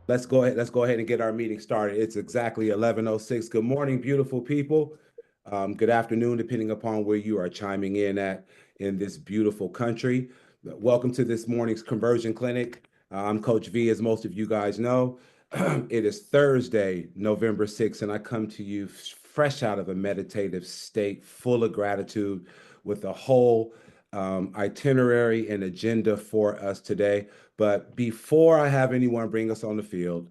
Let's go ahead and get our meeting started. It's exactly 11:06. Good morning, beautiful people. Good afternoon, depending upon where you are chiming in at in this beautiful country. Welcome to this morning's conversion clinic. I'm Coach V, as most of you guys know. It is Thursday, November 6th, and I come to you fresh out of a meditative state, full of gratitude, with a whole itinerary and agenda for us today. But before I have anyone bring us on the field,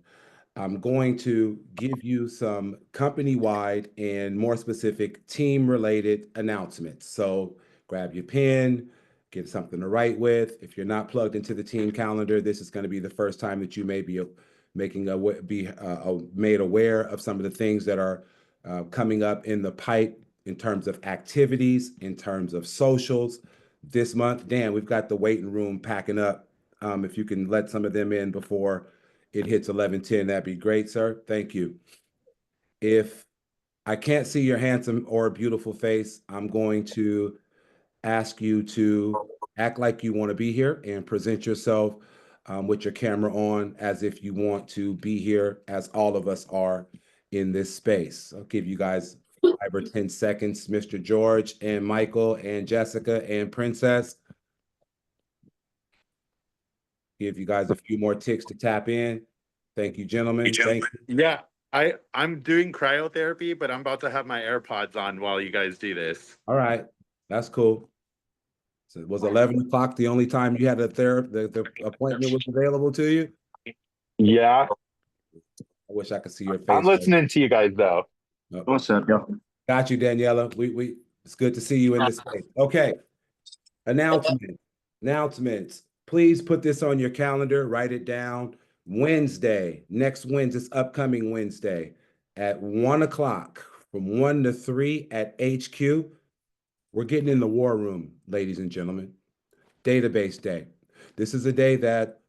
I'm going to give you some company-wide and more specific team-related announcements. So grab your pen, get something to write with. If you're not plugged into the team calendar, this is going to be the first time that you may be made aware of some of the things that are coming up in the pipe in terms of activities, in terms of socials this month. Dan, we've got the waiting room packing up. If you can let some of them in before it hits 11:10, that'd be great, sir. Thank you. If I can't see your handsome or beautiful face, I'm going to ask you to act like you want to be here and present yourself with your camera on as if you want to be here, as all of us are in this space. I'll give you guys 5 or 10 seconds, Mr. George and Michael and Jessica and Princess. Give you guys a few more ticks to tap in. Thank you, gentlemen. Thank you. Yeah, I'm doing cryotherapy, but I'm about to have my AirPods on while you guys do this. All right, that's cool. So was 11 o'clock the only time you had the appointment was available to you? Yeah, I wish I could see your I'm face. listening to you guys though. What's up, yo? Got you, Daniela. It's good to see you in this space. Okay. Announcements. Please put this on your calendar, write it down. Wednesday, next Wednesday, this upcoming Wednesday at 1 o'clock, from 1 to 3 at HQ. We're getting in the war room, ladies and gentlemen. Database Day. This is a day that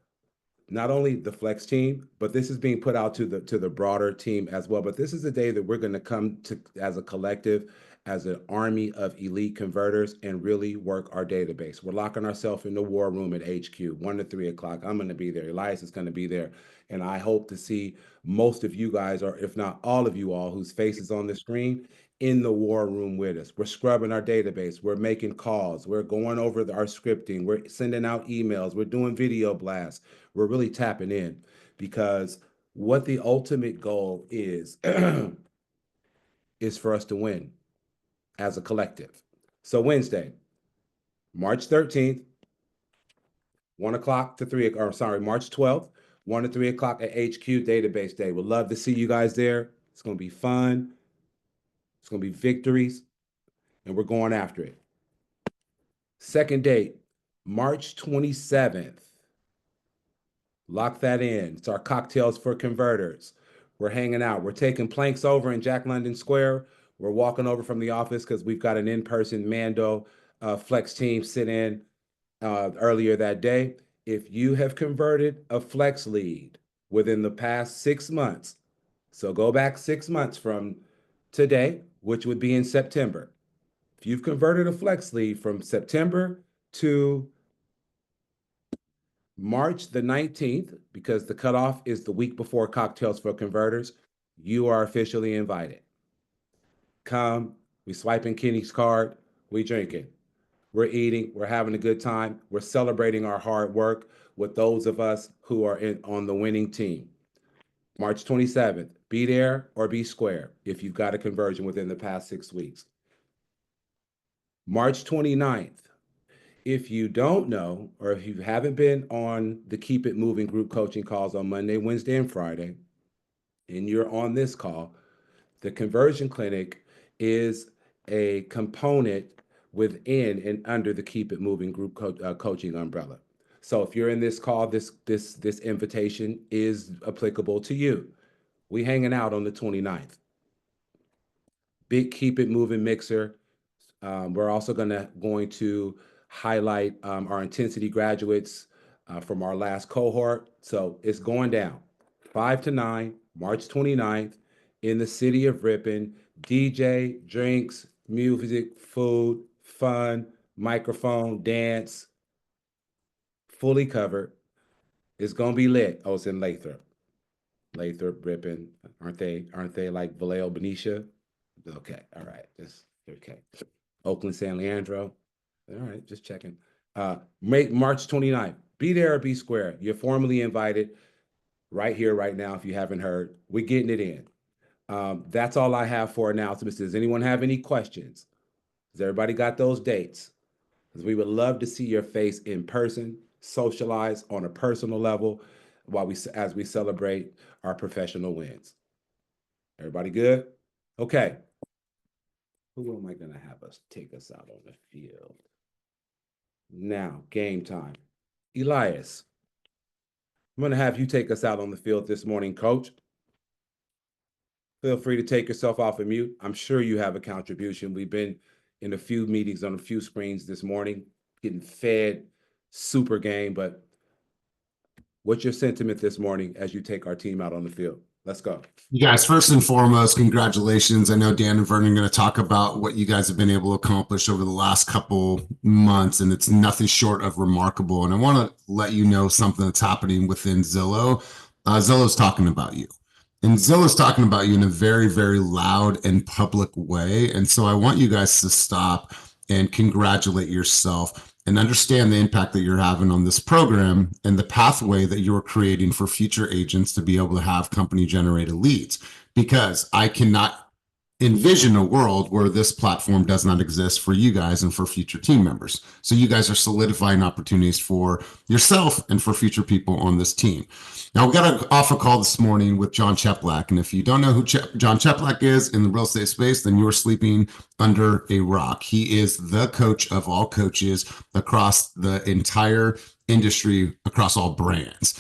not only the Flex team, but this is being put out to the broader team as well. But this is a day that we're going to come to as a collective, as an army of elite converters, and really work our database. We're locking ourselves in the war room at HQ, 1 to 3 o'clock. I'm going to be there. Elias is going to be there. And I hope to see most of you guys, or if not all of you all, whose faces on the screen, in the war room with us. We're scrubbing our database. We're making calls. We're going over our scripting. We're sending out emails. We're doing video blasts. We're really tapping in, because what the ultimate goal is is for us to win as a collective. So Wednesday, March 13th, 1 o'clock to 3, or sorry, March 12th, 1 to 3 o'clock at HQ Database Day. We'd love to see you guys there. It's going to be fun. It's going to be victories, and we're going after it. Second date, March 27th. Lock that in. It's our Cocktails for Converters. We're hanging out. We're taking planks over in Jack London Square. We're walking over from the office because we've got an in-person Mando Flex team sit in earlier that day. If you have converted a Flex lead within the past 6 months, so go back 6 months from today, which would be in September. If you've converted a Flex lead from September to March the 19th, because the cutoff is the week before Cocktails for Converters, you are officially invited. Come, we swiping Kenny's card, we drinking, we're eating, we're having a good time, we're celebrating our hard work with those of us who are on the winning team. March 27th, be there or be square if you've got a conversion within the past 6 weeks. March 29th, if you don't know, or if you haven't been on the Keep It Moving group coaching calls on Monday, Wednesday, and Friday, and you're on this call, the conversion clinic is a component within and under the Keep It Moving group coaching umbrella. So if you're in this call, this invitation is applicable to you. We hanging out on the 29th. Big Keep It Moving mixer. We're also going to highlight our intensity graduates from our last cohort. So it's going down 5 to 9, March 29th, in the city of Ripon. DJ, drinks, music, food, fun, microphone, dance, fully covered. It's going to be lit. Oh, it's in Lathrop. Lathrop, Ripon, aren't they like Vallejo, Benicia? Okay, all right, just okay. Oakland, San Leandro. All right, just checking. March 29th. Be there or be square. You're formally invited right here, right now. If you haven't heard, we're getting it in. That's all I have for announcements. Does anyone have any questions? Has everybody got those dates? Because we would love to see your face in person, socialize on a personal level, as we celebrate our professional wins. Everybody good? Okay. Who am I going to have us take us out on the field? Now, game time. Elias, I'm going to have you take us out on the field this morning, coach. Feel free to take yourself off of mute. I'm sure you have a contribution. We've been in a few meetings on a few screens this morning, getting fed super game. But what's your sentiment this morning as you take our team out on the field? Let's go. You guys, first and foremost, congratulations. I know Dan and Vernon are going to talk about what you guys have been able to accomplish over the last couple months, and it's nothing short of remarkable. And I want to let you know something that's happening within Zillow. Zillow's talking about you. And Zillow's talking about you in a very, very loud and public way. And so I want you guys to stop and congratulate yourself and understand the impact that you're having on this program and the pathway that you're creating for future agents to be able to have company generated leads. Because I cannot envision a world where this platform does not exist for you guys and for future team members. So you guys are solidifying opportunities for yourself and for future people on this team. Now, we got an offer call this morning with John Cheplak. And if you don't know who John Cheplak is in the real estate space, then you're sleeping under a rock. He is the coach of all coaches across the entire industry, across all brands.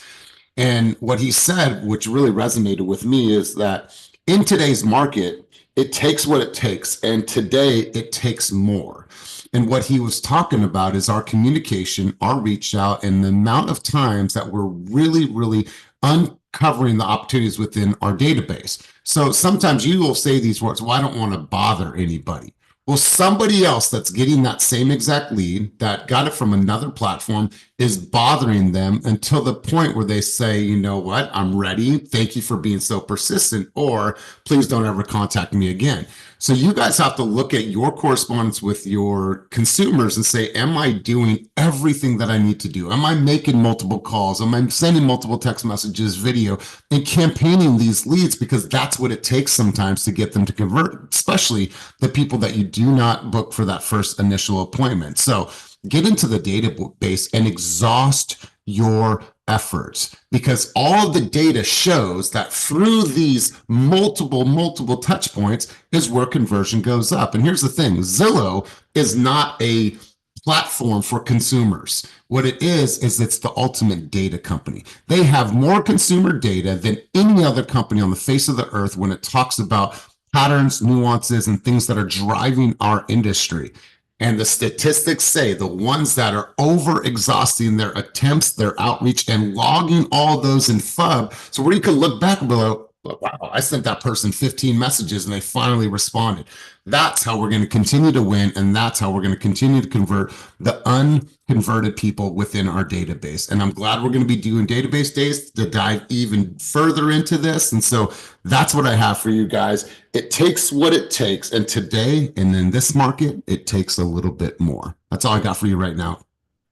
And what he said, which really resonated with me, is that in today's market, it takes what it takes. And today it takes more. And what he was talking about is our communication, our reach out, and the amount of times that we're really, really uncovering the opportunities within our database. So sometimes you will say these words, well, I don't want to bother anybody. Well, somebody else that's getting that same exact lead that got it from another platform is bothering them until the point where they say, you know what, I'm ready. Thank you for being so persistent, or please don't ever contact me again. So you guys have to look at your correspondence with your consumers and say, am I doing everything that I need to do? Am I making multiple calls? Am I sending multiple text messages, video, and campaigning these leads? Because that's what it takes sometimes to get them to convert, especially the people that you do not book for that first initial appointment. So get into the database and exhaust your efforts, because all of the data shows that through these multiple touch points is where conversion goes up. And here's the thing, Zillow is not a platform for consumers. What it is it's the ultimate data company. They have more consumer data than any other company on the face of the earth when it talks about patterns, nuances, and things that are driving our industry. And the statistics say the ones that are over exhausting their attempts, their outreach, and logging all those in FUB. So where you can look back and be like, wow, I sent that person 15 messages and they finally responded. That's how we're going to continue to win. And that's how we're going to continue to convert the unconverted people within our database. And I'm glad we're going to be doing database days to dive even further into this. And so that's what I have for you guys. It takes what it takes. And today, and in this market, it takes a little bit more. That's all I got for you right now.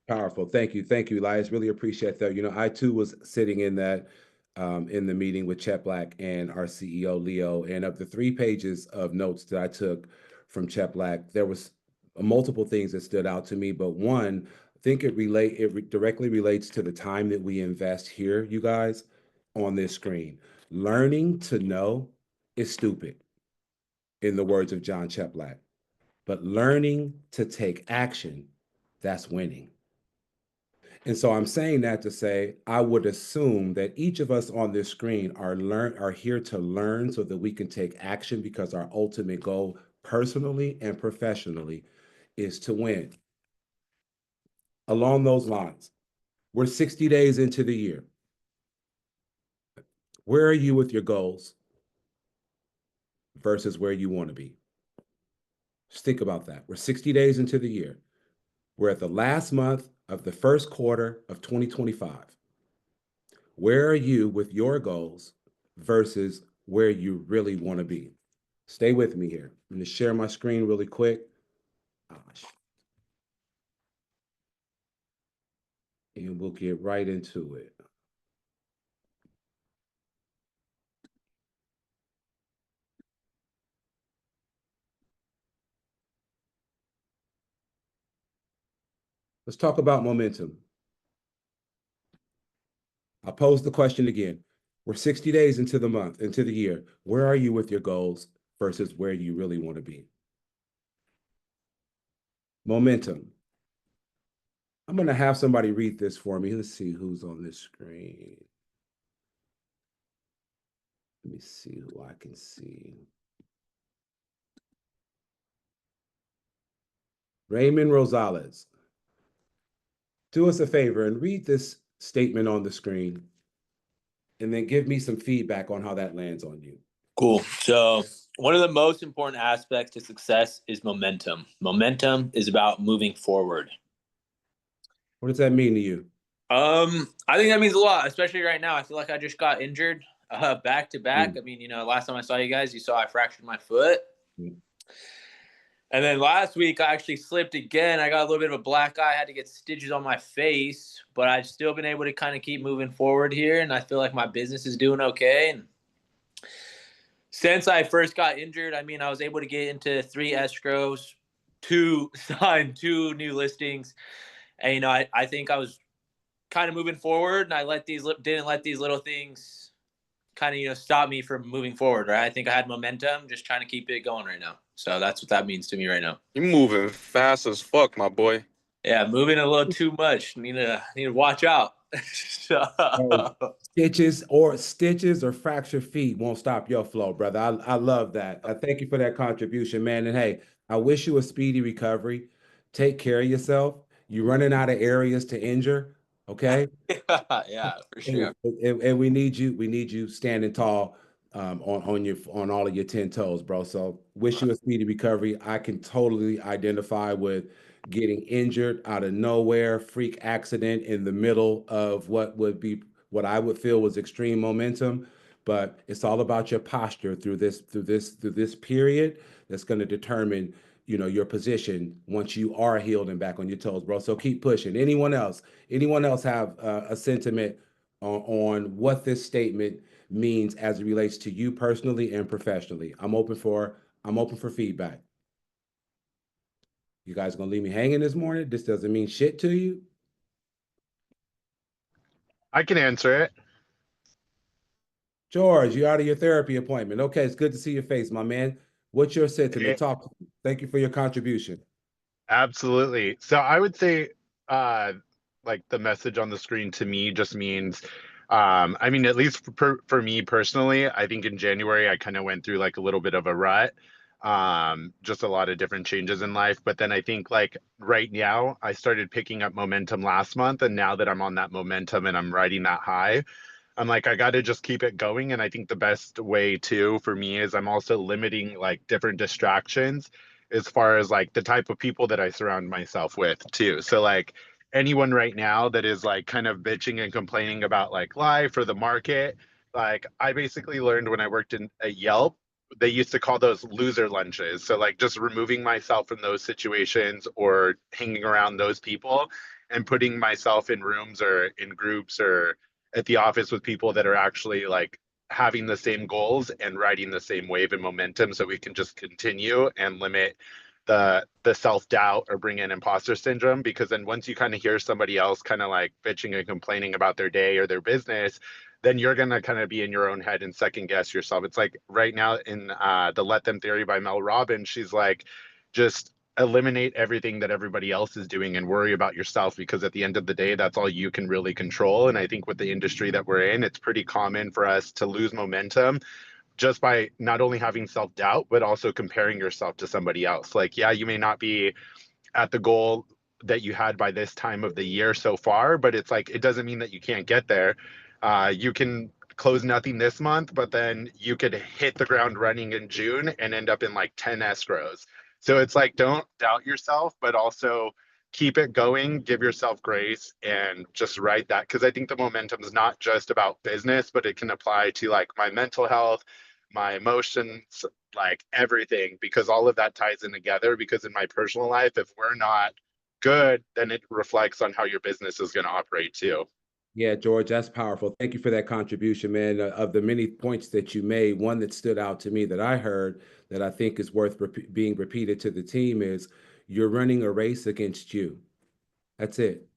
Powerful. Thank you. Thank you, Elias. Really appreciate that. You know, I too was sitting in that in the meeting with Chet Black and our CEO, Leo. And of the 3 pages of notes that I took from Chet Black, there was multiple things that stood out to me. But one, I think it directly relates to the time that we invest here, you guys, on this screen. Learning to know is stupid, in the words of John Chet Black. But learning to take action, that's winning. And so I'm saying that to say, I would assume that each of us on this screen are here to learn so that we can take action, because our ultimate goal personally and professionally is to win. Along those lines, we're 60 days into the year. Where are you with your goals versus where you want to be? Just think about that. We're 60 days into the year. We're at the last month of the first quarter of 2025. Where are you with your goals versus where you really want to be. Stay with me here. I'm going to share my screen really quick. And we'll get right into it. Let's talk about momentum. I'll pose the question again. We're 60 days into the month, into the year. Where are you with your goals versus where you really want to be? Momentum. I'm going to have somebody read this for me. Let's see who's on this screen. Let me see who I can see. Raymond Rosales. Do us a favor and read this statement on the screen and then give me some feedback on how that lands on you. Cool. So one of the most important aspects to success is momentum. Momentum is about moving forward. What does that mean to you? I think that means a lot, especially right now. I feel like I just got injured back to back. I mean, last time I saw you guys, you saw I fractured my foot. And then last week I actually slipped again. I got a little bit of a black eye, had to get stitches on my face, but I've still been able to kind of keep moving forward here. And I feel like my business is doing okay. And since I first got injured, I mean, I was able to get into 3 escrows, sign 2 new listings. And, I think I was kind of moving forward, and I didn't let these little things kind of, stop me from moving forward, right? I think I had momentum, just trying to keep it going right now. So that's what that means to me right now. You're moving fast as fuck, my boy. Yeah, moving a little too much. Need to watch out. Stitches or fractured feet won't stop your flow, brother. I love that. I thank you for that contribution, man. And hey, I wish you a speedy recovery. Take care of yourself. You're running out of areas to injure. Okay. Yeah, for sure. And we need you standing tall on all of your 10 toes, bro. So wish you a speedy recovery. I can totally identify with getting injured out of nowhere, freak accident in the middle of what I would feel was extreme momentum. But it's all about your posture through this period that's going to determine your position once you are healed and back on your toes, bro. So keep pushing. Anyone else have a sentiment on what this statement means as it relates to you personally and professionally? I'm open for feedback. You guys gonna leave me hanging this morning? This doesn't mean shit to you? I can answer it. George, you're out of your therapy appointment. Okay, it's good to see your face, my man. What's your sentiment? Talk to me. Thank you for your contribution. Absolutely. So I would say, like the message on the screen to me just means, I mean, at least for me personally, I think in January I kind of went through like a little bit of a rut, just a lot of different changes in life. But then I think like right now I started picking up momentum last month, and now that I'm on that momentum and I'm riding that high, I'm like, I got to just keep it going. And I think the best way too for me is I'm also limiting like different distractions as far as like the type of people that I surround myself with too. So like anyone right now that is like kind of bitching and complaining about like life or the market, like I basically learned when I worked in a Yelp, they used to call those loser lunches. So like just removing myself from those situations or hanging around those people and putting myself in rooms or in groups or at the office with people that are actually like having the same goals and riding the same wave and momentum, so we can just continue and limit the self-doubt or bring in imposter syndrome. Because then once you kind of hear somebody else kind of like bitching and complaining about their day or their business, then you're going to kind of be in your own head and second guess yourself. It's like right now in the Let Them Theory by Mel Robbins, she's like, just eliminate everything that everybody else is doing and worry about yourself, because at the end of the day, that's all you can really control. And I think with the industry that we're in, it's pretty common for us to lose momentum just by not only having self-doubt, but also comparing yourself to somebody else. Like, yeah, you may not be at the goal that you had by this time of the year so far, but it's like, it doesn't mean that you can't get there. You can close nothing this month, but then you could hit the ground running in June and end up in like 10 escrows. So it's like, don't doubt yourself, but also keep it going, give yourself grace, and just ride that. Because I think the momentum is not just about business, but it can apply to like my mental health, my emotions, like everything, because all of that ties in together. Because in my personal life, if we're not good, then it reflects on how your business is going to operate too. Yeah, George, that's powerful. Thank you for that contribution, man. Of the many points that you made, one that stood out to me that I heard that I think is worth being repeated to the team is you're running a race against you. That's it.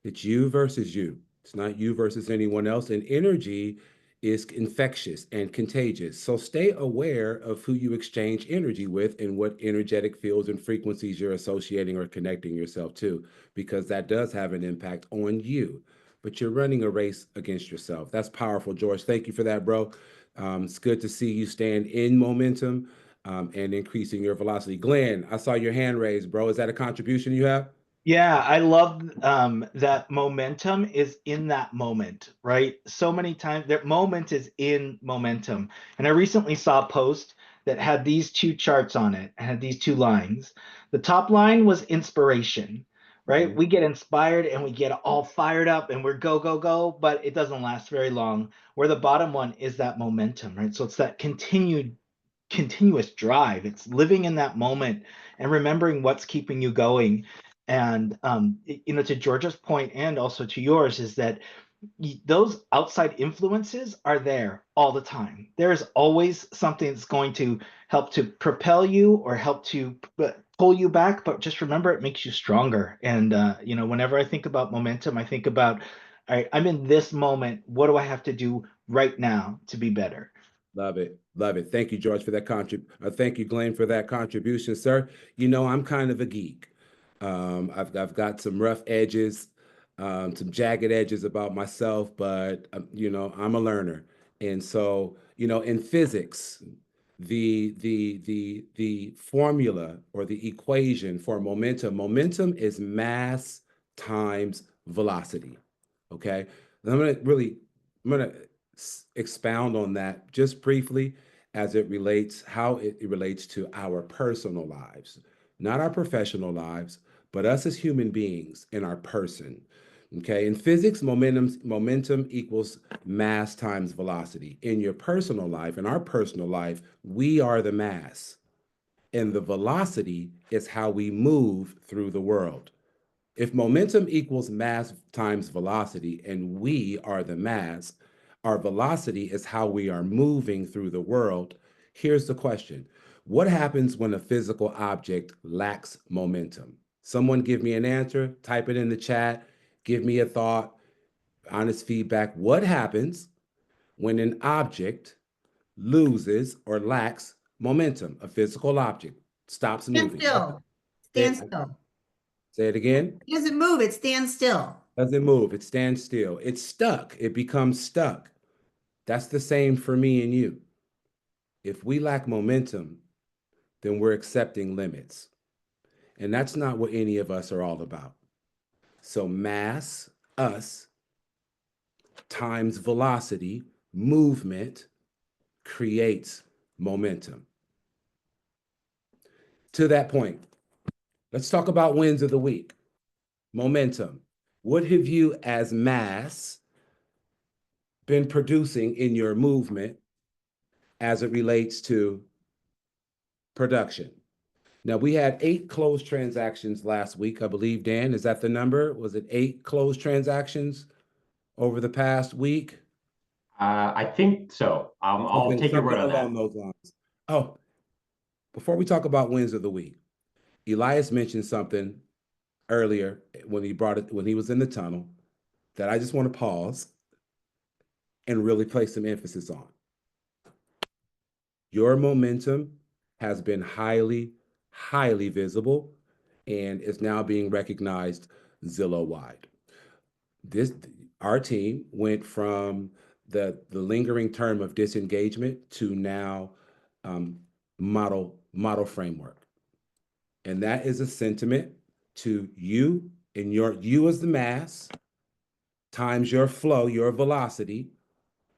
It's you versus you. It's not you versus anyone else. And energy is infectious and contagious. So stay aware of who you exchange energy with and what energetic fields and frequencies you're associating or connecting yourself to, because that does have an impact on you. But you're running a race against yourself. That's powerful, George. Thank you for that, bro. It's good to see you stand in momentum and increasing your velocity. Glenn, I saw your hand raised, bro. Is that a contribution you have? Yeah, I love that momentum is in that moment, right? So many times that moment is in momentum. And I recently saw a post that had these two charts on it, had these two lines. The top line was inspiration, right? Mhm. We get inspired and we get all fired up and we're go, go, go, but it doesn't last very long. Where the bottom one is that momentum, right? So it's that continuous drive. It's living in that moment and remembering what's keeping you going. And to Georgia's point and also to yours is that those outside influences are there all the time. There is always something that's going to help to propel you or help to pull you back, but just remember it makes you stronger. And whenever I think about momentum, I think about, all right, I'm in this moment. What do I have to do right now to be better? Love it. Love it. Thank you, George, for that thank you, Glenn, for that contribution, sir. I'm kind of a geek. I've got some rough edges, some jagged edges about myself, but I'm a learner. And so, in physics, the formula or the equation for momentum is mass times velocity. Okay. I'm gonna expound on that just briefly as how it relates to our personal lives, not our professional lives, but us as human beings in our person. Okay, in physics, momentum equals mass times velocity. In your personal life, in our personal life, we are the mass, and the velocity is how we move through the world. If momentum equals mass times velocity and we are the mass, our velocity is how we are moving through the world. Here's the question. What happens when a physical object lacks momentum? Someone give me an answer, type it in the chat, give me a thought, honest feedback. What happens when an object loses or lacks momentum? A physical object stops Stand moving. still. Stand still. Say it again. It doesn't move, it stands still. Doesn't move. It stands still. It's stuck. It becomes stuck. That's the same for me and you. If we lack momentum, then we're accepting limits. And that's not what any of us are all about. So mass, us, times velocity, movement, creates momentum. To that point, let's talk about wins of the week. Momentum. What have you as mass been producing in your movement as it relates to production? Now, we had 8 closed transactions last week, I believe. Dan, is that the number? Was it 8 closed transactions over the past week? I think so. I'll take your word on that. Along those lines. Oh, before we talk about wins of the week, Elias mentioned something earlier when he was in the tunnel that I just want to pause and really place some emphasis on. Your momentum has been highly, highly visible and is now being recognized Zillow-wide. Our team went from the lingering term of disengagement to now model framework. And that is a sentiment to you and you as the mass times your flow, your velocity,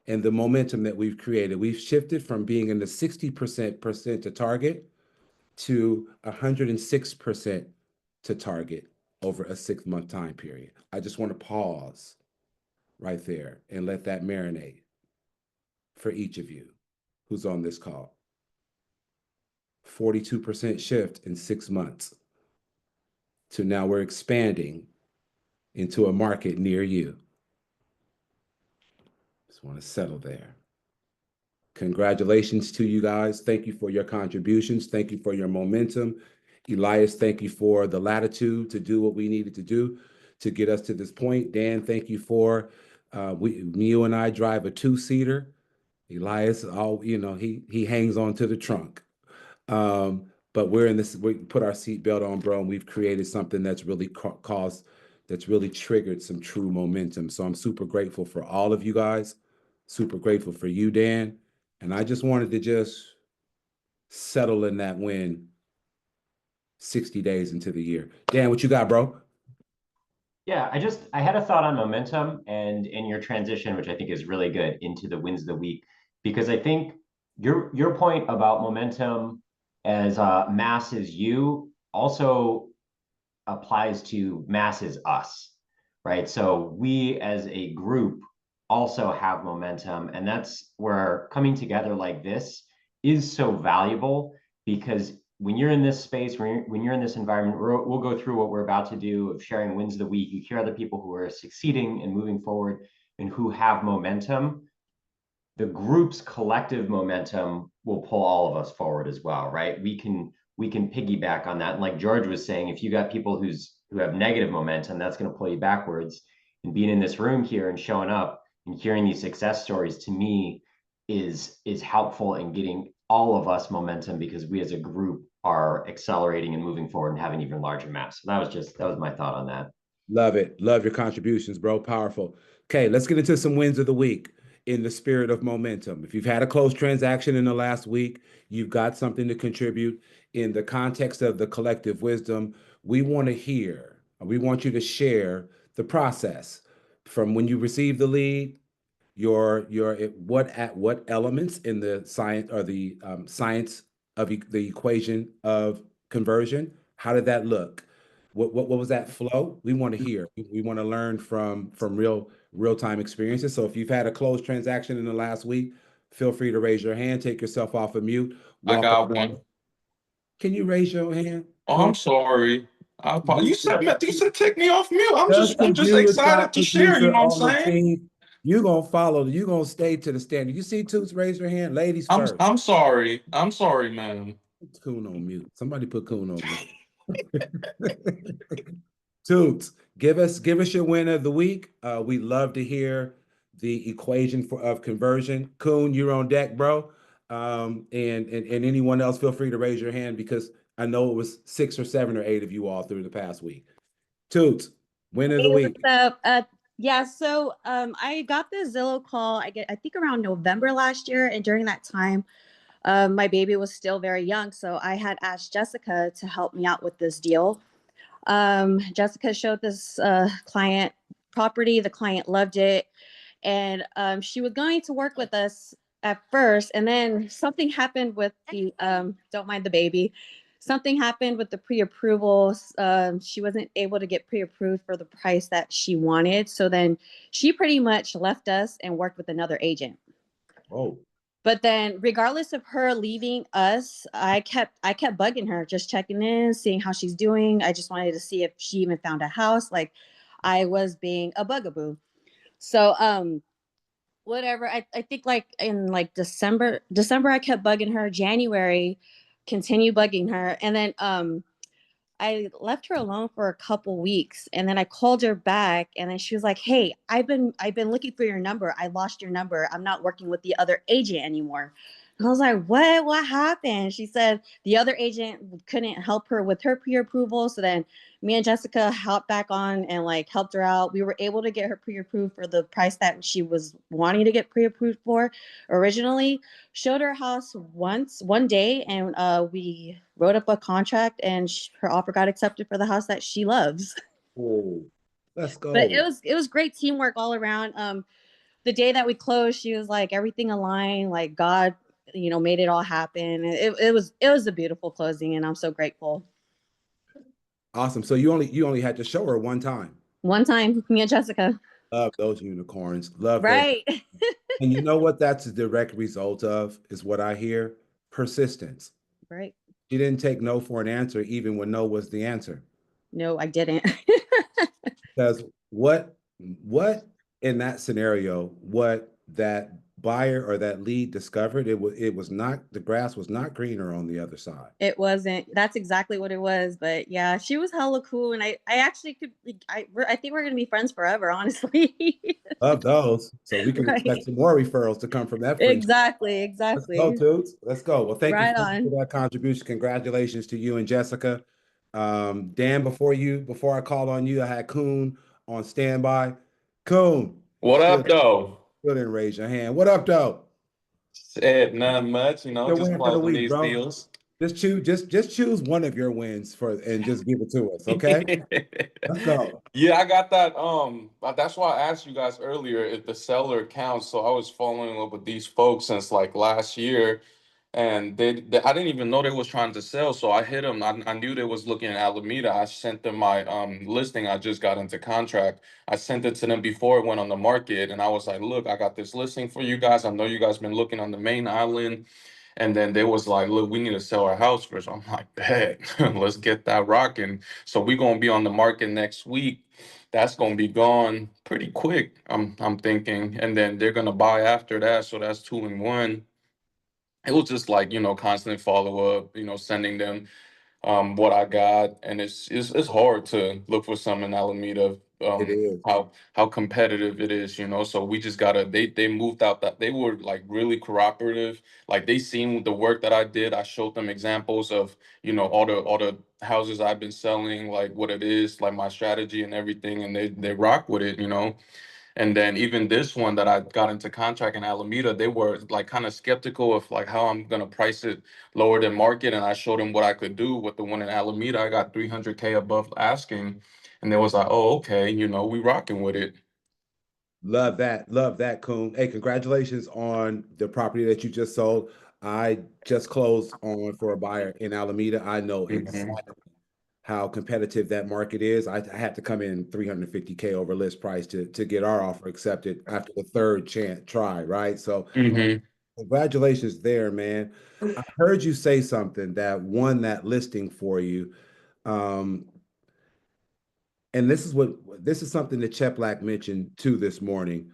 and the momentum that we've created. We've shifted from being in the 60% to target to 106% to target over a 6-month time period. I just want to pause right there and let that marinate for each of you who's on this call. 42% shift in 6 months to now we're expanding into a market near you. Just want to settle there. Congratulations to you guys. Thank you for your contributions. Thank you for your momentum. Elias, thank you for the latitude to do what we needed to do to get us to this point. Dan, thank you for you and I drive a 2-seater. Elias, he hangs on to the trunk. But we're in this, we put our seatbelt on, bro, and we've created something that's really that's really triggered some true momentum. So I'm super grateful for all of you guys. Super grateful for you, Dan. And I just wanted to just settle in that win 60 days into the year. Dan, what you got, bro? Yeah, I had a thought on momentum and in your transition, which I think is really good, into the wins of the week, because I think your point about momentum as mass is you also applies to mass is us, right? So we as a group also have momentum, and that's where coming together like this is so valuable, because when you're in this space, when you're in this environment, we'll go through what we're about to do of sharing wins of the week. You hear other people who are succeeding and moving forward and who have momentum. The group's collective momentum will pull all of us forward as well, right? We can piggyback on that. And like George was saying, if you got people who have negative momentum, that's going to pull you backwards. And being in this room here and showing up and hearing these success stories, to me, is helpful in getting all of us momentum, because we as a group are accelerating and moving forward and having even larger mass. So that was my thought on that. Love it. Love your contributions, bro. Powerful. Okay, let's get into some wins of the week in the spirit of momentum. If you've had a closed transaction in the last week, you've got something to contribute in the context of the collective wisdom. We want to hear, we want you to share the process from when you receive the lead, what elements in the science or the science of the equation of conversion. How did that look? What was that flow? We want to hear. We want to learn from real-time experiences. So if you've had a closed transaction in the last week, feel free to raise your hand, take yourself off of mute. I got one. Can you raise your hand? Oh, I'm sorry. You said take me off mute. I'm just you excited to share, you know what I'm saying? You're gonna stay to the standard. You see Toots raise your hand, ladies first. I'm sorry. I'm sorry, man. Put Coon on mute. Somebody put Coon on mute. Toots, give us your win of the week. We love to hear the equation of conversion. Coon, you're on deck, bro. And anyone else, feel free to raise your hand, because I know it was 6 or 7 or 8 of you all through the past week. Toots, win of the week. What's up? Yeah, so I got the Zillow call, I think around November last year, and during that time, my baby was still very young, so I had asked Jessica to help me out with this deal. Jessica showed this client property. The client loved it, and she was going to work with us at first, and then something happened with the don't mind the baby. Something happened with the pre-approvals. She wasn't able to get pre-approved for the price that she wanted. So then she pretty much left us and worked with another agent. Oh. But then regardless of her leaving us, I kept bugging her, just checking in, seeing how she's doing. I just wanted to see if she even found a house. Like, I was being a bugaboo. So whatever. I think like in like December I kept bugging her. January, continued bugging her, and then I left her alone for a couple weeks, and then I called her back, and then she was like, "Hey, I've been looking for your number. I lost your number. I'm not working with the other agent anymore." And I was like, "What? What happened?" She said the other agent couldn't help her with her pre-approval. So then me and Jessica hopped back on and like helped her out. We were able to get her pre-approved for the price that she was wanting to get pre-approved for originally. Showed her house one day, and we wrote up a contract, and her offer got accepted for the house that she loves. Oh, let's go. But it was great teamwork all around. The day that we closed, she was like, everything aligned, like God, made it all happen. It was a beautiful closing, and I'm so grateful. Awesome. So you only had to show her one time. One time, me and Jessica. Love those unicorns. Love those. Right. And you know what that's a direct result of is what I hear? Persistence. Right. She didn't take no for an answer, even when no was the answer. No, I didn't. Because what in that scenario, what that buyer or that lead discovered, it was not, the grass was not greener on the other side. It wasn't. That's exactly what it was. But yeah, she was hella cool, and I actually could. I think we're gonna be friends forever, honestly. Love those. So we can expect Right. some more referrals to come from that friendship. Exactly. Let's go, Exactly. Toots. Let's go. Well, thank you Right for on. that contribution. Congratulations to you and Jessica. Dan, before I called on you, I had Coon on standby. Coon. What up, though? Still didn't raise your hand. What up, though? Said nothing much, Your just win for the closing week, these bro. deals. Just choose one of your wins and just give it to us, okay? Let's go. Yeah, I got that. That's why I asked you guys earlier if the seller counts. So I was following up with these folks since like last year, and they I didn't even know they was trying to sell. So I hit them. I knew they was looking at Alameda. I sent them my listing. I just got into contract. I sent it to them before it went on the market, and I was like, look, I got this listing for you guys. I know you guys been looking on the main island. And then they was like, look, we need to sell our house first. I'm like, bet, let's get that rocking. So we're gonna be on the market next week. That's gonna be gone pretty quick, I'm thinking. And then they're gonna buy after that. So that's 2 and 1. It was just like, constant follow up, sending them what I got, and it's hard to look for some in Alameda. It is. How competitive it is, So we just gotta. They moved out that they were like really cooperative. Like they seen the work that I did. I showed them examples of all the houses I've been selling, like what it is, like my strategy and everything, and they rock with it. And then even this one that I got into contract in Alameda, they were like kind of skeptical of like how I'm gonna price it lower than market. And I showed them what I could do with the one in Alameda. I got 300K above asking, and they was like, "Oh, okay, we rocking with it." Love that. Love that, Coon. Hey, congratulations on the property that you just sold. I just closed on for a buyer in Alameda. I know Mhm. exactly how competitive that market is. I had to come in 350K over list price to get our offer accepted after the third try, right? So Mhm. congratulations there, man. I heard you say something that won that listing for you. Um, and this is something that Chet Black mentioned too this morning.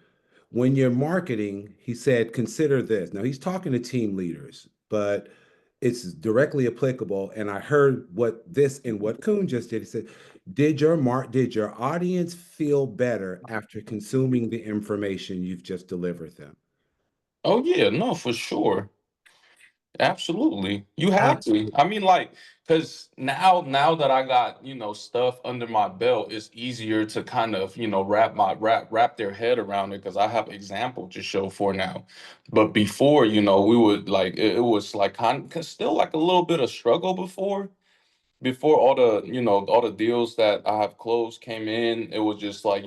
When you're marketing, he said, consider this. Now he's talking to team leaders, but it's directly applicable. And I heard what Kuhn just did. He said, did your audience feel better after consuming the information you've just delivered them? Oh yeah, no, for sure. Absolutely. You Ab- have to. I mean, like, because now that I got, stuff under my belt, it's easier to kind of, wrap their head around it because I have example to show for now. But before, we would like it was like still like a little bit of struggle before all the deals that I have closed came in. It was just like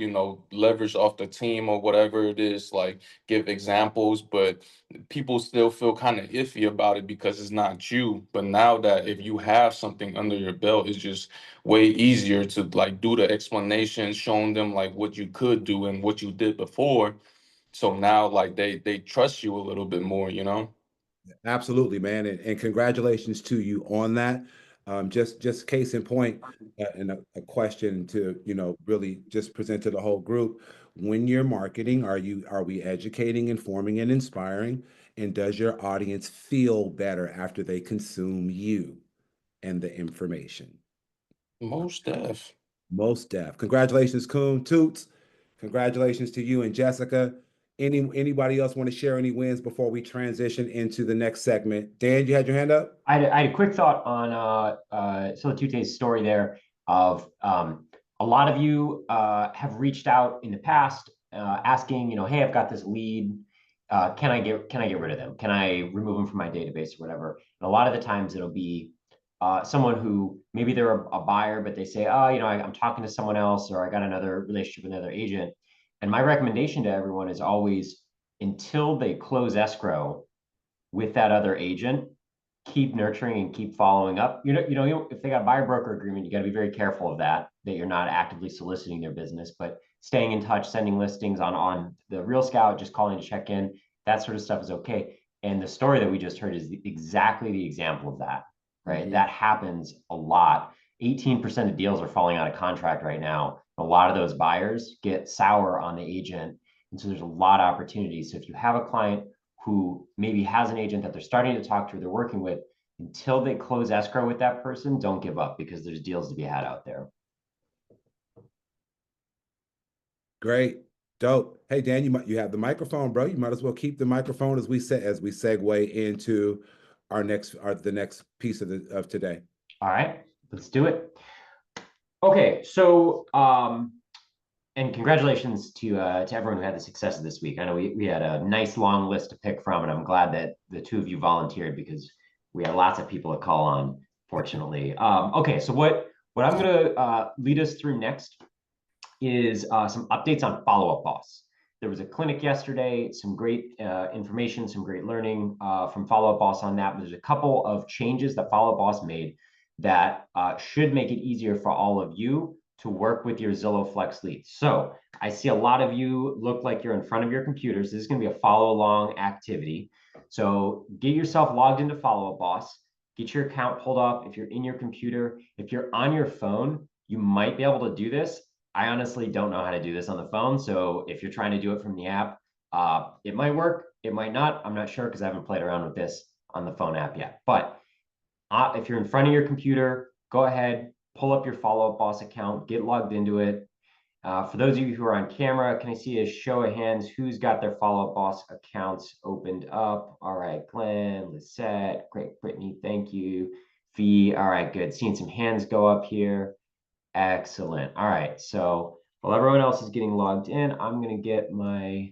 leverage off the team or whatever it is, like give examples, but people still feel kind of iffy about it because it's not you. But now that if you have something under your belt, it's just way easier to like do the explanation, showing them like what you could do and what you did before. So now like they trust you a little bit more. Absolutely, man. And congratulations to you on that. Just case in point, and a question to, really just present to the whole group. When you're marketing, are we educating, informing, and inspiring? And does your audience feel better after they consume you and the information? Most def. Most def. Congratulations, Coon Toots. Congratulations to you and Jessica. Anybody else want to share any wins before we transition into the next segment? Dan, you had your hand up? I had a quick thought on Solitute's story there of a lot of you have reached out in the past asking, hey, I've got this lead. Can I get rid of them? Can I remove them from my database or whatever? And a lot of the times it'll be someone who maybe they're a buyer, but they say, oh, I'm talking to someone else, or I got another relationship with another agent. And my recommendation to everyone is always, until they close escrow with that other agent, keep nurturing and keep following up. If they got a buyer broker agreement, you got to be very careful of that you're not actively soliciting their business, but staying in touch, sending listings on the Real Scout, just calling to check in, that sort of stuff is okay. And the story that we just heard is exactly the example of that, right? That happens a lot. 18% of deals are falling out of contract right now. A lot of those buyers get sour on the agent. And so there's a lot of opportunities. So if you have a client who maybe has an agent that they're starting to talk to, or they're working with, until they close escrow with that person, don't give up, because there's deals to be had out there. Great. Dope. Hey, Dan, you have the microphone, bro. You might as well keep the microphone as we segue into the next piece of today. All right, let's do it. Okay, so and congratulations to everyone who had the success of this week. I know we had a nice long list to pick from, and I'm glad that the two of you volunteered, because we had lots of people to call on, fortunately. Okay, so what I'm gonna lead us through next is some updates on Follow Up Boss. There was a clinic yesterday, some great information, some great learning from Follow Up Boss on that. But there's a couple of changes that Follow Up Boss made that should make it easier for all of you to work with your Zillow Flex leads. So I see a lot of you look like you're in front of your computers. This is going to be a follow along activity. So get yourself logged into Follow Up Boss. Get your account pulled up. If you're in your computer, if you're on your phone, you might be able to do this. I honestly don't know how to do this on the phone. So if you're trying to do it from the app, it might work, it might not. I'm not sure, because I haven't played around with this on the phone app yet. But if you're in front of your computer, go ahead, pull up your Follow Up Boss account, get logged into it. For those of you who are on camera, can I see a show of hands who's got their Follow Up Boss accounts opened up? All right, Glenn, Lisette, great, Brittany, thank you. Fee, all right, good. Seeing some hands go up here. Excellent. All right, so while everyone else is getting logged in, I'm going to get my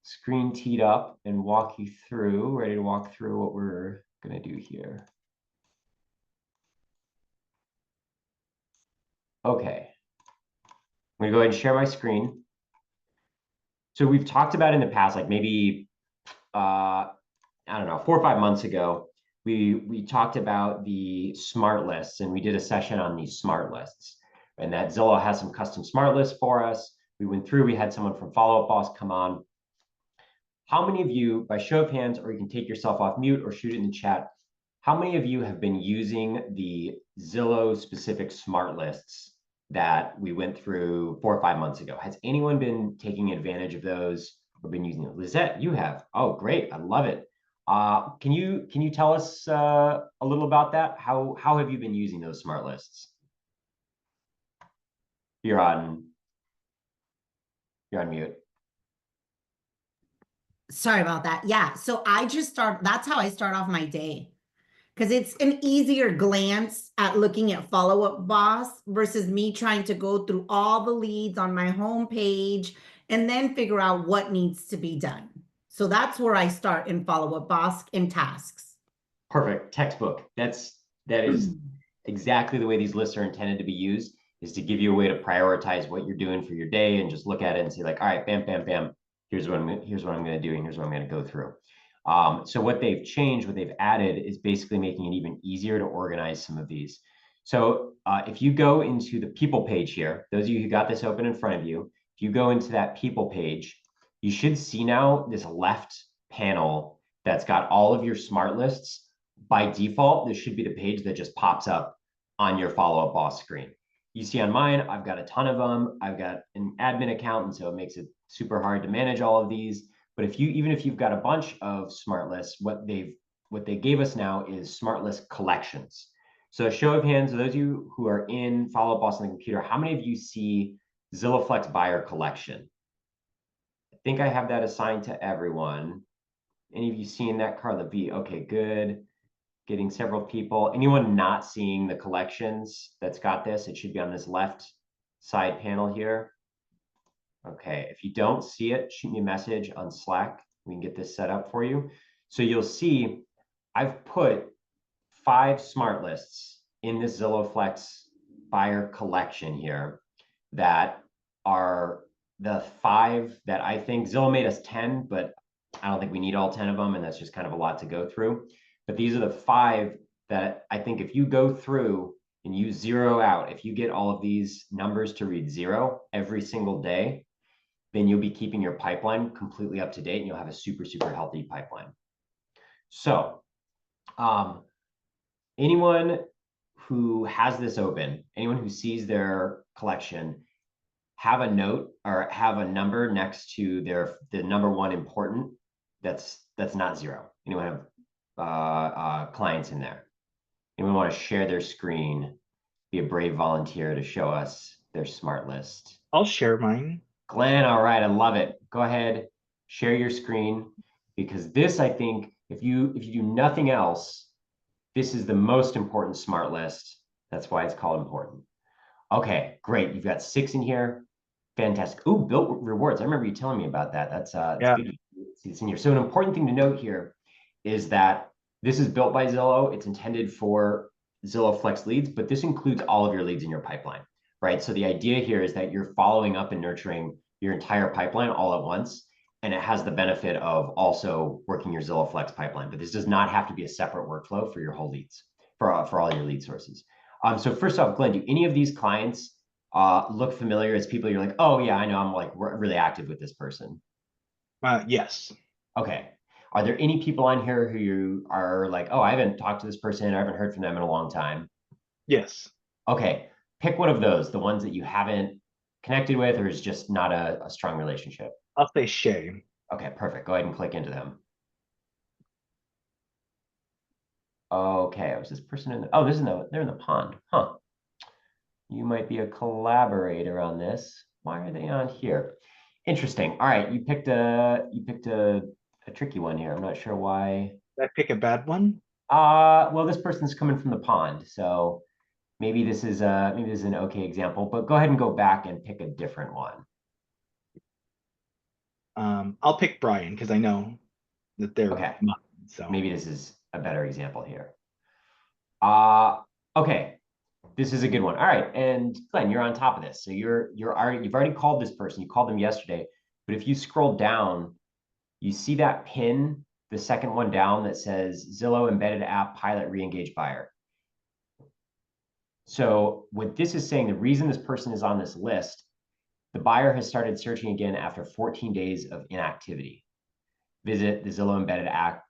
screen teed up and ready to walk through what we're going to do here. Okay, I'm going to go ahead and share my screen. So we've talked about in the past, like maybe, I don't know, 4 or 5 months ago, we talked about the smart lists, and we did a session on these smart lists, and that Zillow has some custom smart lists for us. We went through, we had someone from Follow Up Boss come on. How many of you, by show of hands, or you can take yourself off mute or shoot it in the chat, how many of you have been using the Zillow specific smart lists that we went through 4 or 5 months ago? Has anyone been taking advantage of those or been using them? Lisette, you have. Oh, great. I love it. Can you tell us a little about that? How have you been using those smart lists? You're on mute. Sorry about that. Yeah. So that's how I start off my day, because it's an easier glance at looking at Follow Up Boss versus me trying to go through all the leads on my homepage and then figure out what needs to be done. So that's where I start in Follow Up Boss in tasks. Perfect. Textbook. That is exactly the way these lists are intended to be used, is to give you a way to prioritize what you're doing for your day and just look at it and say, like, all right, bam, bam, bam. Here's what I'm going to do, and here's what I'm going to go through. So what they've changed, what they've added, is basically making it even easier to organize some of these. So if you go into the people page here, those of you who got this open in front of you, if you go into that people page, you should see now this left panel that's got all of your smart lists. By default, this should be the page that just pops up on your Follow Up Boss screen. You see on mine, I've got a ton of them. I've got an admin account, and so it makes it super hard to manage all of these. But even if you've got a bunch of smart lists, what they gave us now is smart list collections. So a show of hands, those of you who are in Follow Up Boss on the computer, how many of you see Zillow Flex buyer collection? I think I have that assigned to everyone. Any of you seeing that, Carla V? Okay, good. Getting several people. Anyone not seeing the collections that's got this? It should be on this left side panel here. Okay, if you don't see it, shoot me a message on Slack. We can get this set up for you. So you'll see I've put 5 smart lists in this Zillow Flex buyer collection here that are the 5 that I think Zillow made us 10, but I don't think we need all 10 of them, and that's just kind of a lot to go through. But these are the 5 that I think if you go through and you zero out, if you get all of these numbers to read 0 every single day, then you'll be keeping your pipeline completely up to date and you'll have a super, super healthy pipeline. So anyone who has this open, anyone who sees their collection, have a note or have a number next to the number 1 important that's not 0. Anyone have clients in there? Anyone want to share their screen, be a brave volunteer to show us their smart list? I'll share mine. Glenn, all right, I love it. Go ahead, share your screen, because this, I think, if you do nothing else, this is the most important smart list. That's why it's called important. Okay, great. You've got 6 in here. Fantastic. Ooh, built rewards. I remember you telling me about that. That's good. It's in here. So an important thing to note here is that this is built by Zillow. It's intended for Zillow Flex leads, but this includes all of your leads in your pipeline, right? So the idea here is that you're following up and nurturing your entire pipeline all at once, and it has the benefit of also working your Zillow Flex pipeline. But this does not have to be a separate workflow for your whole leads, for all your lead sources. So first off, Glenn, do any of these clients look familiar as people you're like, oh yeah, I know, I'm like really active with this person? Yes. Okay. Are there any people on here who you are like, oh, I haven't talked to this person, I haven't heard from them in a long time? Yes. Okay. Pick one of those, the ones that you haven't connected with or is just not a strong relationship. I'll say Shay. Okay, perfect. Go ahead and click into them. Okay, was this person in the, oh, they're in the pond. Huh. You might be a collaborator on this. Why are they on here? Interesting. All right, you picked a tricky one here. I'm not sure why. Did I pick a bad one? Well, this person's coming from the pond, so maybe this is an okay example, but go ahead and go back and pick a different one. I'll pick Brian because I know that they're okay. mine, so maybe this is a better example here. Okay. This is a good one. All right, and Glenn, you're on top of this. So you've already called this person. You called them yesterday, but if you scroll down, you see that pin, the second one down that says Zillow embedded app pilot re-engage buyer. So what this is saying, the reason this person is on this list, the buyer has started searching again after 14 days of inactivity. Visit the Zillow embedded app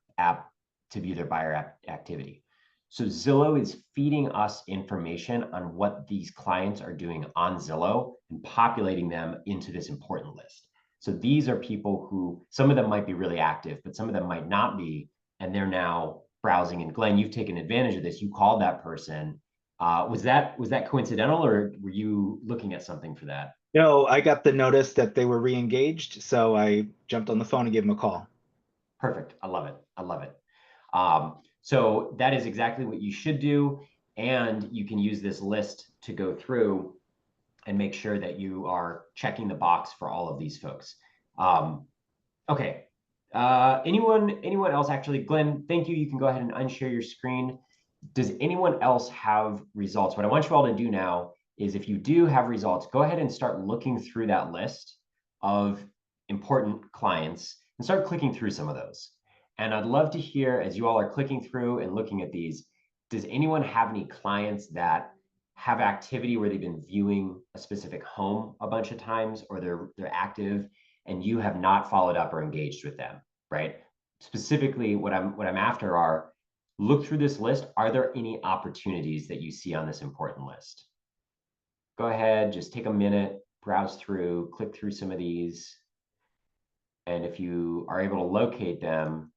to view their buyer activity. So Zillow is feeding us information on what these clients are doing on Zillow and populating them into this important list. So these are people who, some of them might be really active, but some of them might not be, and they're now browsing. And Glenn, you've taken advantage of this. You called that person. Was that coincidental, or were you looking at something for that? No, I got the notice that they were re-engaged, so I jumped on the phone and gave them a call. Perfect. I love it. I love it. So that is exactly what you should do. And you can use this list to go through and make sure that you are checking the box for all of these folks. Okay. Anyone else? Actually, Glenn, thank you. You can go ahead and unshare your screen. Does anyone else have results? What I want you all to do now is, if you do have results, go ahead and start looking through that list of important clients and start clicking through some of those. And I'd love to hear, as you all are clicking through and looking at these, does anyone have any clients that have activity where they've been viewing a specific home a bunch of times, or they're active and you have not followed up or engaged with them, right? Specifically, what I'm after are, look through this list. Are there any opportunities that you see on this important list? Go ahead, just take a minute, browse through, click through some of these. And if you are able to locate them,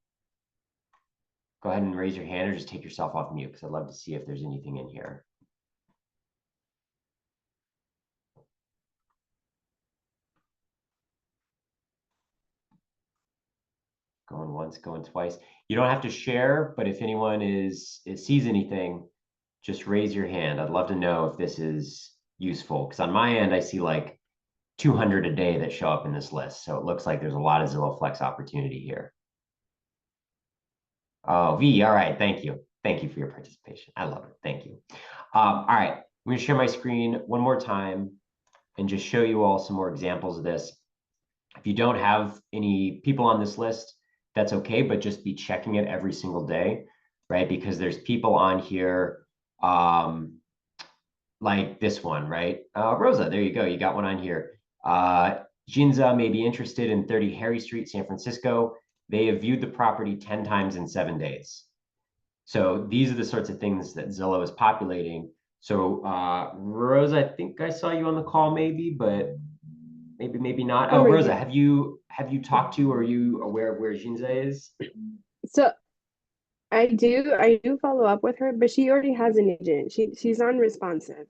go ahead and raise your hand or just take yourself off mute, because I'd love to see if there's anything in here. Going once, going twice. You don't have to share, but if anyone sees anything, just raise your hand. I'd love to know if this is useful, because on my end, I see like 200 a day that show up in this list. So it looks like there's a lot of Zillow Flex opportunity here. Oh, V, all right, thank you. Thank you for your participation. I love it, thank you. All right, I'm gonna share my screen one more time and just show you all some more examples of this. If you don't have any people on this list, that's okay, but just be checking it every single day. right? Because there's people on here, like this one, right? Rosa, there you go. You got one on here. Jinza may be interested in 30 Harry Street, San Francisco. They have viewed the property 10 times in 7 days. So these are the sorts of things that Zillow is populating. So Rosa, I think I saw you on the call maybe, but maybe not. Oh, Rosa, have you talked to, or are you aware of where Jinza is? So I do follow up with her, but she already has an agent. She's unresponsive.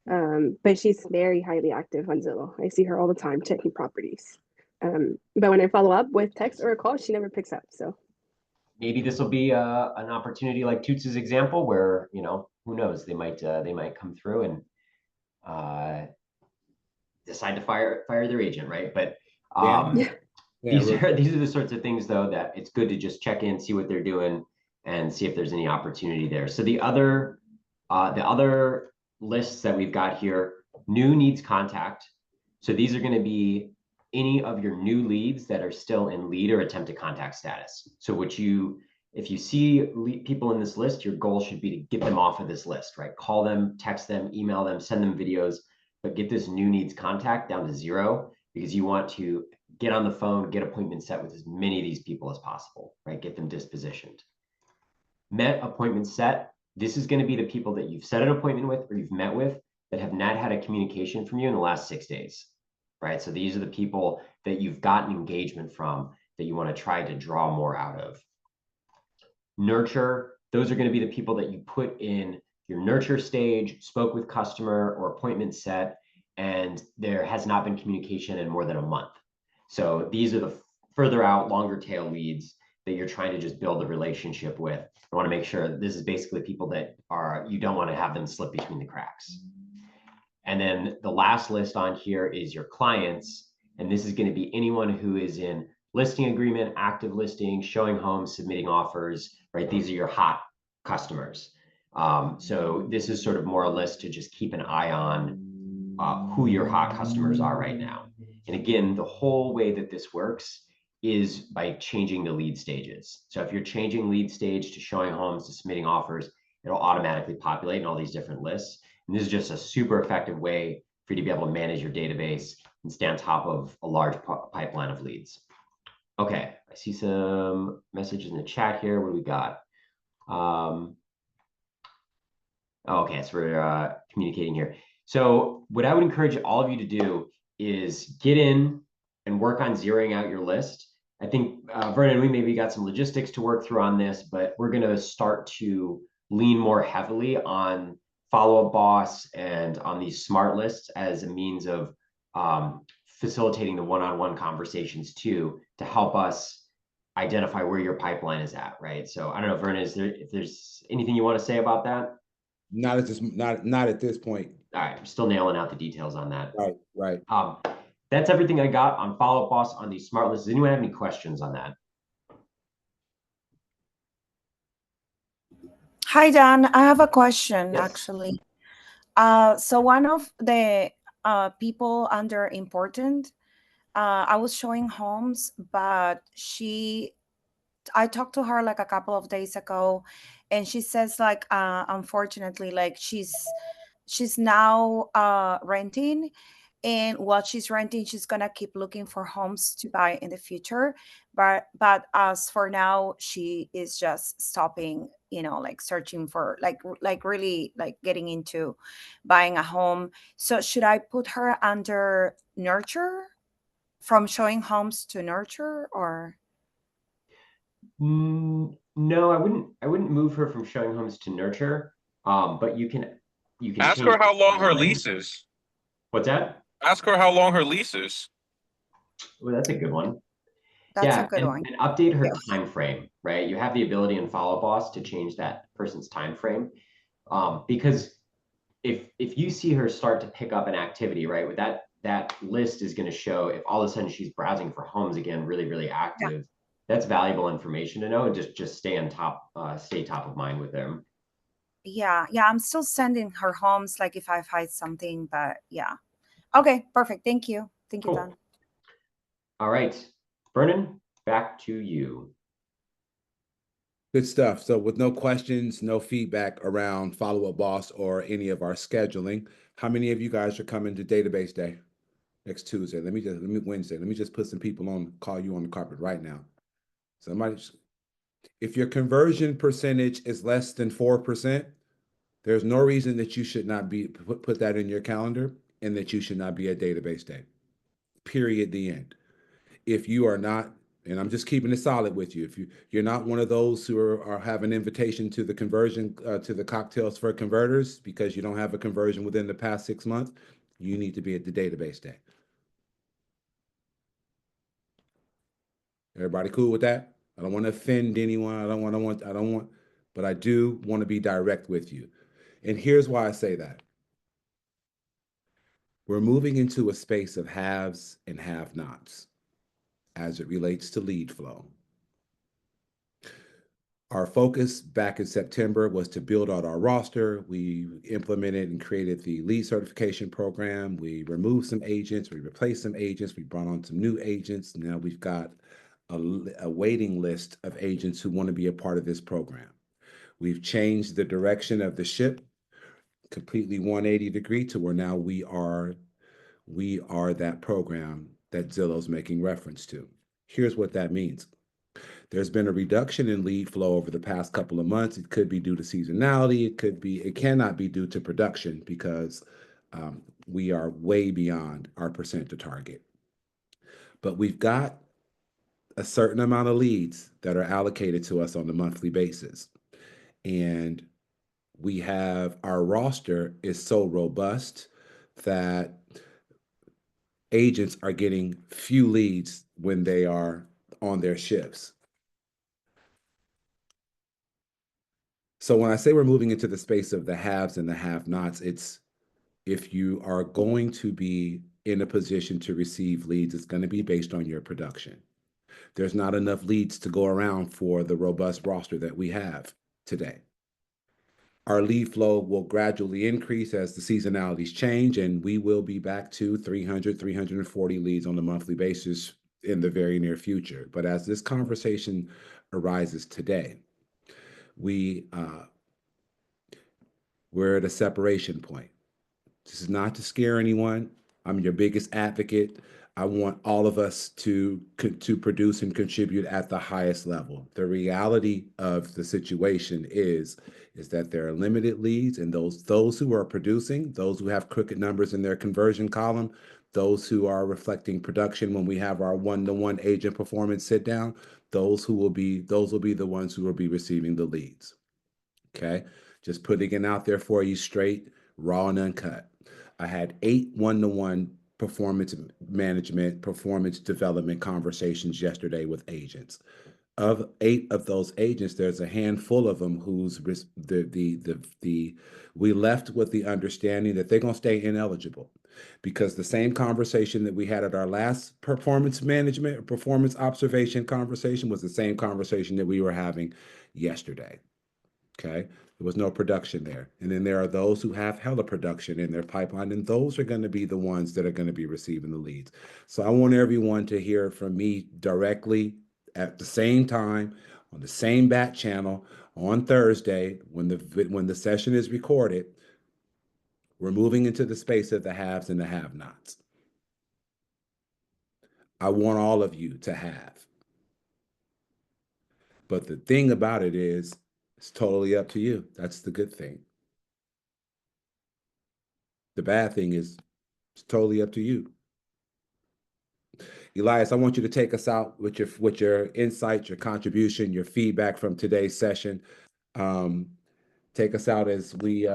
But she's very highly active on Zillow. I see her all the time checking properties. But when I follow up with text or a call, she never picks up. So maybe this will be an opportunity like Toots' example, where, you know, who knows, they might come through and decide to fire their agent, right? But these are the sorts of things, though, that it's good to just check in, see what they're doing, and see if there's any opportunity there. So the other lists that we've got here, new needs contact. So these are going to be any of your new leads that are still in lead or attempt to contact status. So if you see people in this list, your goal should be to get them off of this list, right? Call them, text them, email them, send them videos, but get this new needs contact down to 0, because you want to get on the phone, get appointments set with as many of these people as possible, right? Get them dispositioned. Met appointment set. This is going to be the people that you've set an appointment with or you've met with that have not had a communication from you in the last 6 days, right? So these are the people that you've gotten engagement from that you want to try to draw more out of. Nurture. Those are going to be the people that you put in your nurture stage, spoke with customer or appointment set, and there has not been communication in more than a month. So these are the further out, longer tail leads that you're trying to just build a relationship with. I want to make sure this is basically people that you don't want to have them slip between the cracks. And then the last list on here is your clients. And this is going to be anyone who is in listing agreement, active listing, showing homes, submitting offers, right? These are your hot customers. So this is sort of more a list to just keep an eye on who your hot customers are right now. And again, the whole way that this works is by changing the lead stages. So if you're changing lead stage to showing homes to submitting offers, it'll automatically populate in all these different lists. And this is just a super effective way for you to be able to manage your database and stay on top of a large pipeline of leads. Okay, I see some messages in the chat here. What do we got? Okay, so we're communicating here. So what I would encourage all of you to do is get in and work on zeroing out your list. I think, Vernon, we maybe got some logistics to work through on this, but we're going to start to lean more heavily on Follow-Up Boss and on these smart lists as a means of facilitating the one-on-one conversations too, to help us identify where your pipeline is at, right? So I don't know, Vernon, if there's anything you want to say about that? Not at this point. All right, I'm still nailing out the details on that. Right. That's everything I got on Follow-Up Boss on these smart lists. Does anyone have any questions on that? Hi, Dan. I have a question, Yes. actually. So one of the people under important, I was showing homes, but I talked to her like a couple of days ago, and she says like, unfortunately, like she's now renting, and while she's renting, she's gonna keep looking for homes to buy in the future. But as for now, she is just stopping, like searching for like really like getting into buying a home. So should I put her under nurture, from showing homes to nurture, or? No, I wouldn't move her from showing homes to nurture. But you can ask her how long her lease is. What's that? Ask her how long her lease is. Well, that's a good one. That's a good one. And update her time frame, right? You have the ability in Follow Boss to change that person's time frame. Because if you see her start to pick up an activity, right, with that list is going to show if all of a sudden she's browsing for homes again, really, really active. That's valuable information to know, and just stay on top, stay top of mind with them. Yeah, I'm still sending her homes, like if I find something, but yeah. Okay, perfect. Thank you. Thank you, Dan. All right, Vernon, back to you. Good stuff. So with no questions, no feedback around Follow Up Boss or any of our scheduling, how many of you guys are coming to Database Day next Tuesday? Wednesday. Let me just put some people on, call you on the carpet right now. Somebody, if your conversion percentage is less than 4%, there's no reason that you should not be put that in your calendar and that you should not be at Database Day. Period. The end. If you are not, and I'm just keeping it solid with you, if you're not one of those who are have an invitation to the conversion to the cocktails for converters because you don't have a conversion within the past 6 months, you need to be at the Database Day. Everybody cool with that? I don't want to offend anyone. I don't want, but I do want to be direct with you. And here's why I say that. We're moving into a space of haves and have-nots as it relates to lead flow. Our focus back in September was to build out our roster. We implemented and created the lead certification program. We removed some agents, we replaced some agents, we brought on some new agents. Now we've got a waiting list of agents who want to be a part of this program. We've changed the direction of the ship completely 180 degree to where now we are that program that Zillow's making reference to. Here's what that means. There's been a reduction in lead flow over the past couple of months. It could be due to seasonality. It cannot be due to production because we are way beyond our percent to target. But we've got a certain amount of leads that are allocated to us on a monthly basis. And we have, our roster is so robust that agents are getting few leads when they are on their shifts. So when I say we're moving into the space of the haves and the have-nots, it's if you are going to be in a position to receive leads, it's going to be based on your production. There's not enough leads to go around for the robust roster that we have today. Our lead flow will gradually increase as the seasonalities change, and we will be back to 300, 340 leads on a monthly basis in the very near future. But as this conversation arises today, we're at a separation point. This is not to scare anyone. I'm your biggest advocate. I want all of us to produce and contribute at the highest level. The reality of the situation is that there are limited leads, and those who are producing, those who have crooked numbers in their conversion column, those who are reflecting production when we have our one-to-one agent performance sit down, those will be the ones who will be receiving the leads. Okay, just putting it out there for you straight, raw and uncut. I had 8 one-to-one performance management, performance development conversations yesterday with agents. Of 8 of those agents, there's a handful of them who's we left with the understanding that they're going to stay ineligible, because the same conversation that we had at our last performance management or performance observation conversation was the same conversation that we were having yesterday. Okay, there was no production there. And then there are those who have hella production in their pipeline, and those are going to be the ones that are going to be receiving the leads. So I want everyone to hear from me directly at the same time on the same back channel on Thursday when the session is recorded. We're moving into the space of the haves and the have-nots. I want all of you to have. But the thing about it is, it's totally up to you. That's the good thing. The bad thing is, it's totally up to you. Elias, I want you to take us out with your insights, your contribution, your feedback from today's session. Take us out as we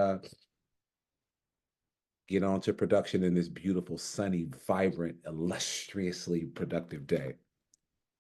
get on to production in this beautiful, sunny, vibrant, illustriously productive day.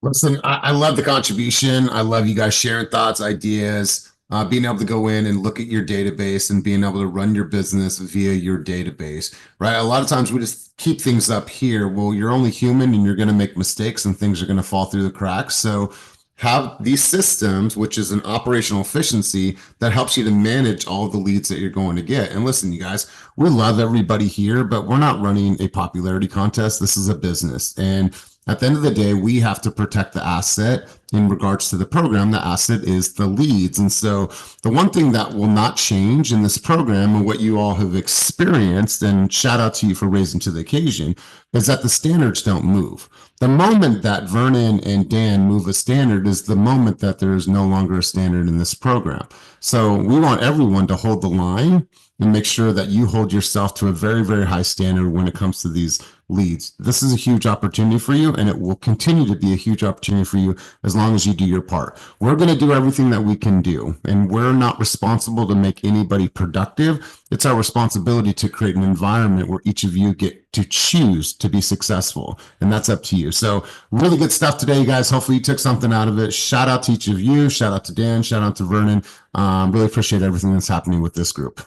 Listen, I love the contribution. I love you guys sharing thoughts, ideas, being able to go in and look at your database and being able to run your business via your database, right? A lot of times we just keep things up here. Well, you're only human and you're going to make mistakes and things are going to fall through the cracks. So have these systems, which is an operational efficiency that helps you to manage all of the leads that you're going to get. And listen, you guys, we love everybody here, but we're not running a popularity contest. This is a business. And At the end of the day, we have to protect the asset. In regards to the program, the asset is the leads. And so the one thing that will not change in this program, and what you all have experienced, and shout out to you for raising to the occasion, is that the standards don't move. The moment that Vernon and Dan move a standard is the moment that there is no longer a standard in this program. So we want everyone to hold the line and make sure that you hold yourself to a very, very high standard when it comes to these leads. This is a huge opportunity for you, and it will continue to be a huge opportunity for you as long as you do your part. We're going to do everything that we can do, and we're not responsible to make anybody productive. It's our responsibility to create an environment where each of you get to choose to be successful, and that's up to you. So really good stuff today, you guys. Hopefully you took something out of it. Shout out to each of you. Shout out to Dan. Shout out to Vernon. Really appreciate everything that's happening with this group.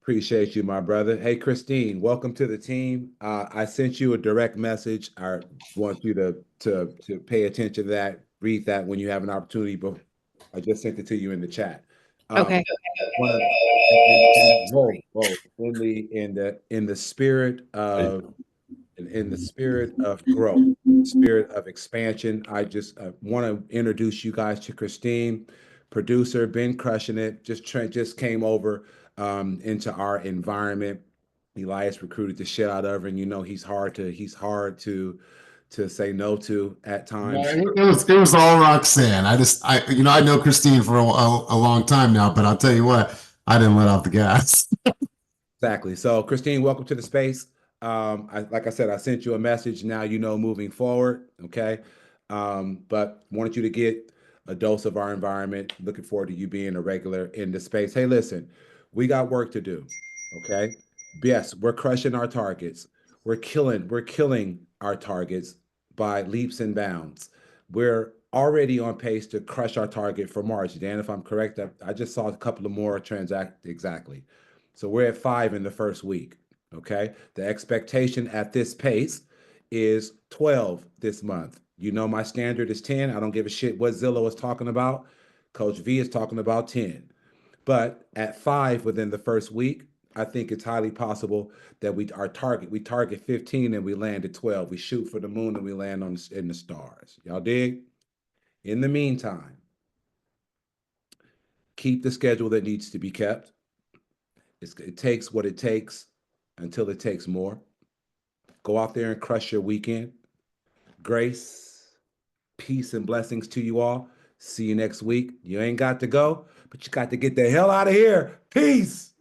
Appreciate you, my brother. Hey, Christine, welcome to the team. I sent you a direct message. I want you to pay attention to that, read that when you have an opportunity, but I just sent it to you in the chat. Okay. In the spirit of growth, spirit of expansion, I just want to introduce you guys to Christine, producer, been crushing it. Just came over into our environment. Elias recruited the shit out of her, and you know he's hard to say no to at times. It was all Roxanne. I know Christine for a long time now, but I'll tell you what, I didn't let off the gas. Exactly. So Christine, welcome to the space. Like I said, I sent you a message. Now you know moving forward. Okay. But wanted you to get a dose of our environment. Looking forward to you being a regular in the space. Hey, listen, we got work to do. Okay. Yes, we're crushing our targets. We're killing our targets by leaps and bounds. We're already on pace to crush our target for March. Dan, if I'm correct, I just saw a couple of more exactly. So we're at 5 in the first week. Okay. The expectation at this pace is 12 this month. You know, my standard is 10. I don't give a shit what Zillow is talking about. Coach V is talking about 10. But at 5 within the first week, I think it's highly possible that we target 15 and we land at 12. We shoot for the moon and we land in the stars. Y'all dig? In the meantime, keep the schedule that needs to be kept. It takes what it takes until it takes more. Go out there and crush your weekend. Grace, peace, and blessings to you all. See you next week. You ain't got to go, but you got to get the hell out of here. Peace.